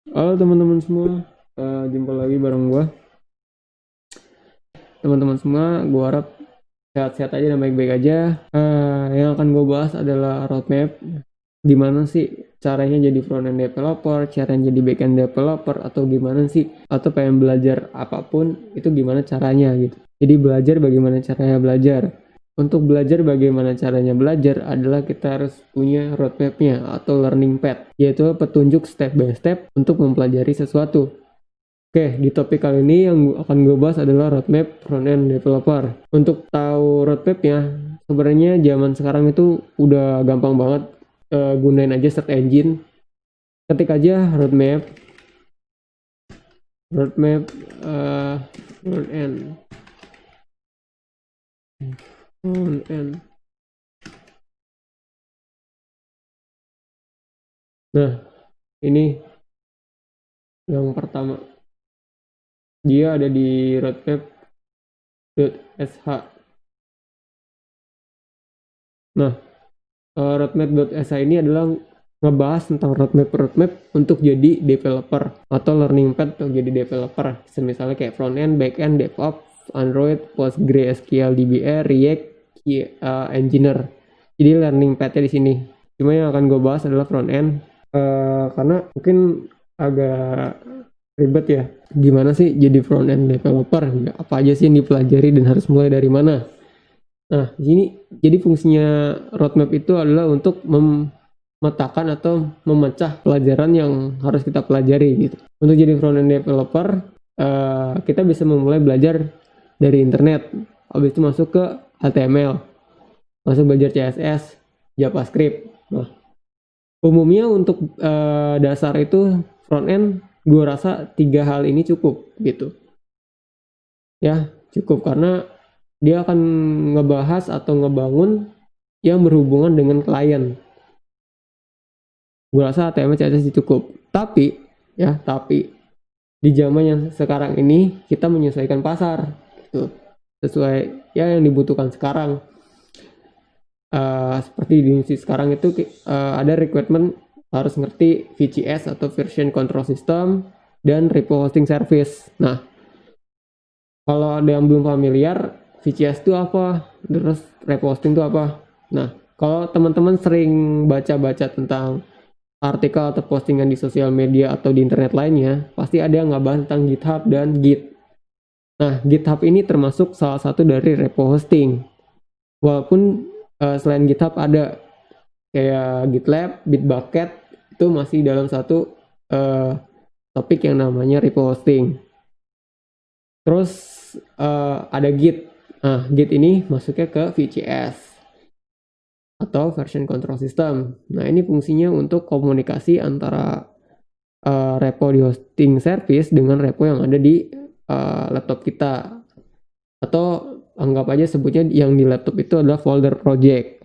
Halo teman-teman semua, jumpa lagi bareng gua. Teman-teman semua, gua harap sehat-sehat aja dan baik-baik aja. Yang akan gue bahas adalah roadmap. Gimana sih caranya jadi front-end developer, caranya jadi back-end developer, atau gimana sih? Atau pengen belajar apapun, itu gimana caranya gitu. Jadi belajar bagaimana caranya belajar. Untuk belajar bagaimana caranya belajar adalah kita harus punya roadmapnya atau learning path, yaitu petunjuk step by step untuk mempelajari sesuatu. Oke, di topik kali ini yang akan gue bahas adalah roadmap front-end developer. Untuk tahu roadmapnya, sebenarnya zaman sekarang itu udah gampang banget. Gunain aja search engine, ketik aja roadmap front-end, front-end. Nah, ini yang pertama. Dia ada di roadmap.sh. Nah, roadmap.sh ini adalah ngebahas tentang roadmap untuk jadi developer atau learning path untuk jadi developer. Misalnya kayak front-end, back-end, DevOps, Android, PostgreSQL, DBA, React, Engineer. Jadi learning path-nya di sini. Cuma yang akan gue bahas adalah front-end karena mungkin agak ribet ya. Gimana sih jadi front-end developer? Apa aja sih yang dipelajari dan harus mulai dari mana? Nah, di sini jadi fungsinya roadmap itu adalah untuk memetakan atau memecah pelajaran yang harus kita pelajari gitu. Untuk jadi front-end developer, kita bisa memulai belajar dari internet. Habis itu masuk ke HTML, masuk belajar CSS, JavaScript. Nah, umumnya untuk dasar itu front-end, gue rasa 3 hal ini cukup gitu. Ya, cukup karena dia akan ngebahas atau ngebangun yang berhubungan dengan klien. Gue rasa HTML CSS cukup. Tapi di zaman yang sekarang ini kita menyesuaikan pasar gitu. Sesuai ya yang dibutuhkan sekarang. Seperti di industri sekarang itu ada requirement harus ngerti VCS atau version control system dan repo hosting service. Nah, kalau ada yang belum familiar, VCS itu apa? Terus repo hosting itu apa? Nah, kalau teman-teman sering baca-baca tentang artikel atau postingan di sosial media atau di internet lainnya, pasti ada yang ngebahas tentang GitHub dan Git. Nah, GitHub ini termasuk salah satu dari repo hosting. Walaupun selain GitHub ada kayak GitLab, Bitbucket, itu masih dalam satu topik yang namanya repo hosting. Terus ada Git. Nah, Git ini masuknya ke VCS atau version control system. Nah, ini fungsinya untuk komunikasi antara repo di hosting service dengan repo yang ada di laptop kita. Atau anggap aja sebutnya yang di laptop itu adalah folder project.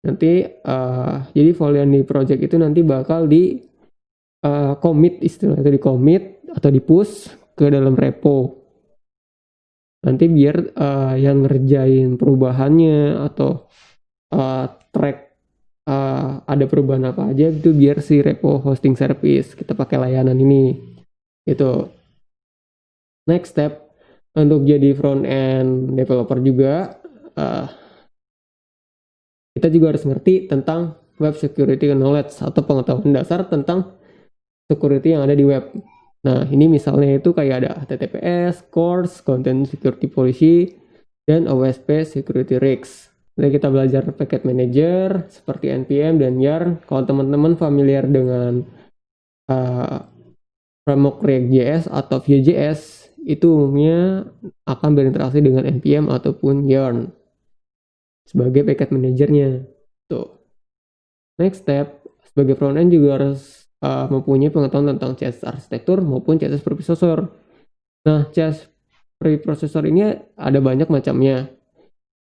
Nanti jadi folder yang di project itu nanti bakal di commit, istilahnya di commit atau di push ke dalam repo. Nanti biar yang ngerjain perubahannya atau track ada perubahan apa aja itu biar si repo hosting service kita pakai layanan ini itu. Next step untuk jadi front end developer juga kita juga harus ngerti tentang web security knowledge atau pengetahuan dasar tentang security yang ada di web. Nah, ini misalnya itu kayak ada HTTPS, CORS, Content Security Policy, dan OSP Security Risks. Jadi kita belajar packet manager seperti npm dan yarn. Kalau teman-teman familiar dengan framework React.js atau Vue.js, itu umumnya akan berinteraksi dengan npm ataupun yarn sebagai packet manajernya. Tuh. Next step, sebagai front-end juga harus mempunyai pengetahuan tentang CSS arsitektur maupun CSS preprocessor. Nah, CSS preprocessor ini ada banyak macamnya.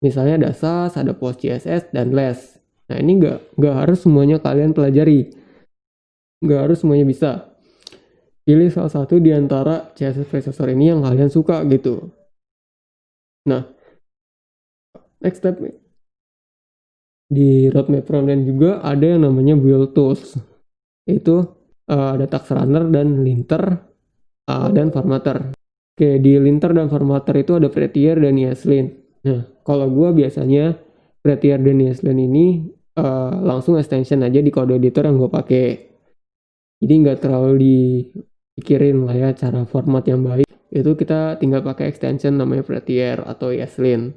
Misalnya ada SAS, ada PostCSS, dan LESS. Nah, ini nggak harus semuanya kalian pelajari. Nggak harus semuanya bisa. Pilih salah satu di antara CSS preprocessor ini yang kalian suka gitu. Nah, next step di roadmap frontend juga ada yang namanya build tools. Itu ada task runner dan linter, dan formatter. Oke, di linter dan formatter itu ada Prettier dan ESLint. Nah, kalau gue biasanya Prettier dan ESLint ini langsung extension aja di code editor yang gue pakai. Jadi nggak terlalu dipikirin lah ya cara format yang baik. Itu kita tinggal pakai extension namanya Prettier atau ESLint.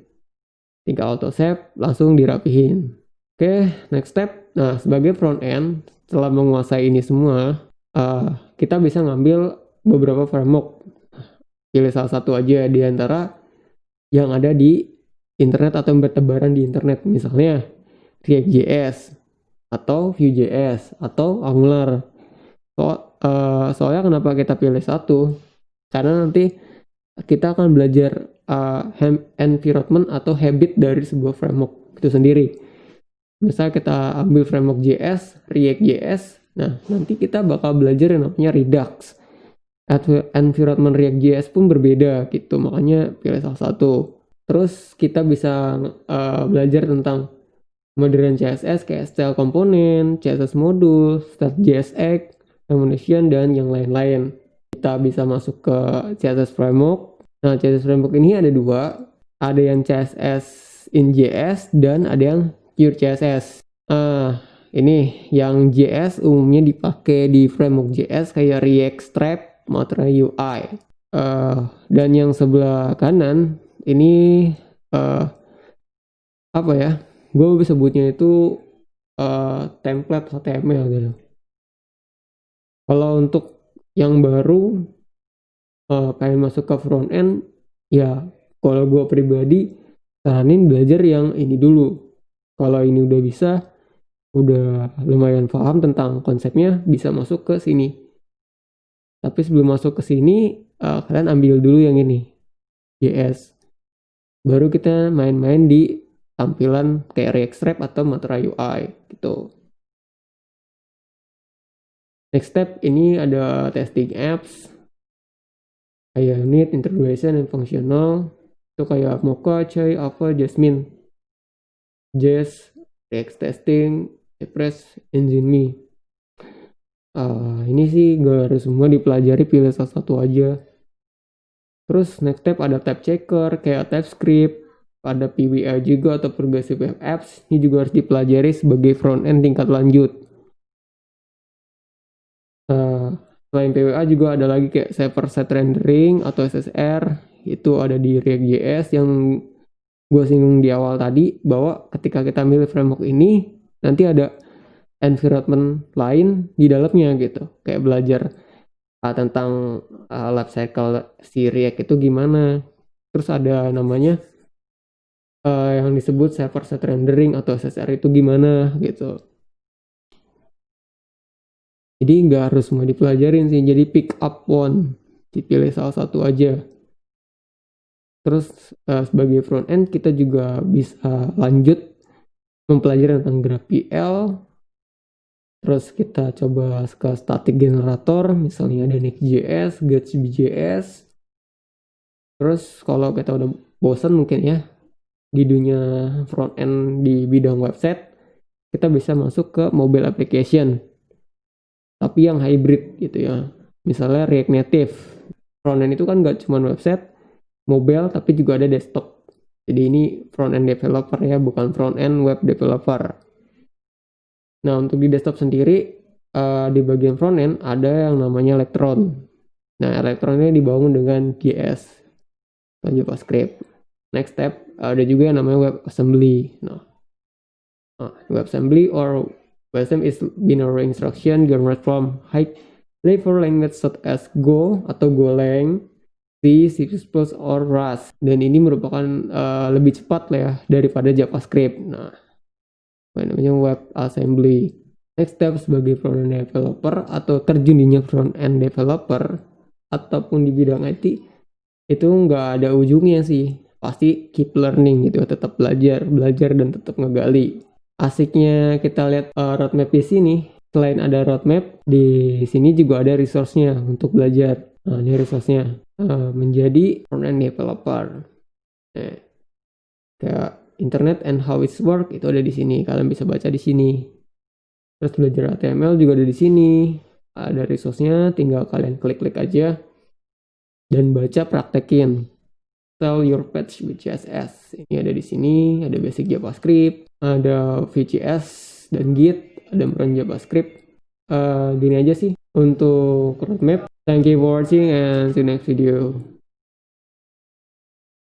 Tinggal auto save, langsung dirapihin. Oke, next step. Nah, sebagai front end, setelah menguasai ini semua, kita bisa ngambil beberapa framework. Pilih salah satu aja di antara yang ada di internet atau yang bertebaran di internet. Misalnya React.js atau Vue.js atau Angular. Soalnya kenapa kita pilih satu? Karena nanti kita akan belajar environment atau habit dari sebuah framework itu sendiri. Misal kita ambil framework JS, React.js, nah nanti kita bakal belajar yang namanya Redux. Environment React.js pun berbeda gitu, makanya pilih salah satu. Terus kita bisa belajar tentang modern CSS kayak style component, CSS module, state.jsx, foundation, dan yang lain-lain. Kita bisa masuk ke CSS framework. Nah, CSS framework ini ada dua. Ada yang CSS in JS dan ada yang pure CSS. Ini yang JS umumnya dipakai di framework JS kayak React Stripe, Material UI. Dan yang sebelah kanan ini apa ya? Gue sebutnya itu template HTML gitu. Kalau untuk yang baru pengen masuk ke front end, ya kalau gue pribadi saranin belajar yang ini dulu. Kalau ini udah bisa, udah lumayan paham tentang konsepnya, bisa masuk ke sini. Tapi sebelum masuk ke sini, kalian ambil dulu yang ini, JS. Baru kita main-main di tampilan kayak React Stripe atau Material UI gitu. Next step ini ada testing apps, kayak unit, integration, dan functional. Itu kayak Mocha, Chai, Alpha, Jasmine, Jazz, React testing, Express, Engine.me. Ini sih gak harus semua dipelajari, pilih salah satu aja. Terus next step ada tab checker kayak TypeScript, ada PWA juga atau Progressive Web Apps. Ini juga harus dipelajari sebagai front end tingkat lanjut. Selain PWA juga ada lagi kayak server side rendering atau SSR. Itu ada di React.js yang gue singgung di awal tadi, bahwa ketika kita milih framework ini nanti ada environment lain di dalamnya gitu, kayak belajar tentang life cycle si React itu gimana. Terus ada namanya yang disebut server side rendering atau SSR itu gimana gitu. Jadi nggak harus semua dipelajarin sih, jadi pick up one, dipilih salah satu aja. Terus sebagai front end kita juga bisa lanjut mempelajari tentang GraphQL. Terus kita coba ke static generator, misalnya ada Next.js, Gatsby.js. Terus kalau kita udah bosan mungkin ya di dunia front end di bidang website, kita bisa masuk ke mobile application, tapi yang hybrid gitu ya. Misalnya React Native. Front end itu kan gak cuma website, mobile, tapi juga ada desktop. Jadi ini front end developer ya, bukan front end web developer. Nah, untuk di desktop sendiri, di bagian front end ada yang namanya Electron. Nah, Electron ini dibangun dengan JS atau JavaScript. Next step, ada juga yang namanya WebAssembly. Nah, WebAssembly or WebAssembly is binary instruction generated from high level language such as Go atau Golang, C, C++, or Rust. Dan ini merupakan lebih cepat lah ya daripada JavaScript. Nah, namanya WebAssembly. Next step sebagai front-end developer atau terjun di front-end developer ataupun di bidang IT, itu nggak ada ujungnya sih. Pasti keep learning gitu, tetap belajar dan tetap ngegali. Asiknya kita lihat roadmap di sini. Selain ada roadmap, di sini juga ada resource-nya untuk belajar. Nah, ini resource-nya menjadi front-end developer. Kayak Internet and How It Works itu ada di sini. Kalian bisa baca di sini. Terus belajar HTML juga ada di sini. ada resource-nya, tinggal kalian klik-klik aja dan baca praktekin. Tell your page with CSS. Ini ada di sini, ada basic JavaScript, ada VCS dan Git, ada run JavaScript. Gini aja sih untuk roadmap. Thank you for watching and see you next video.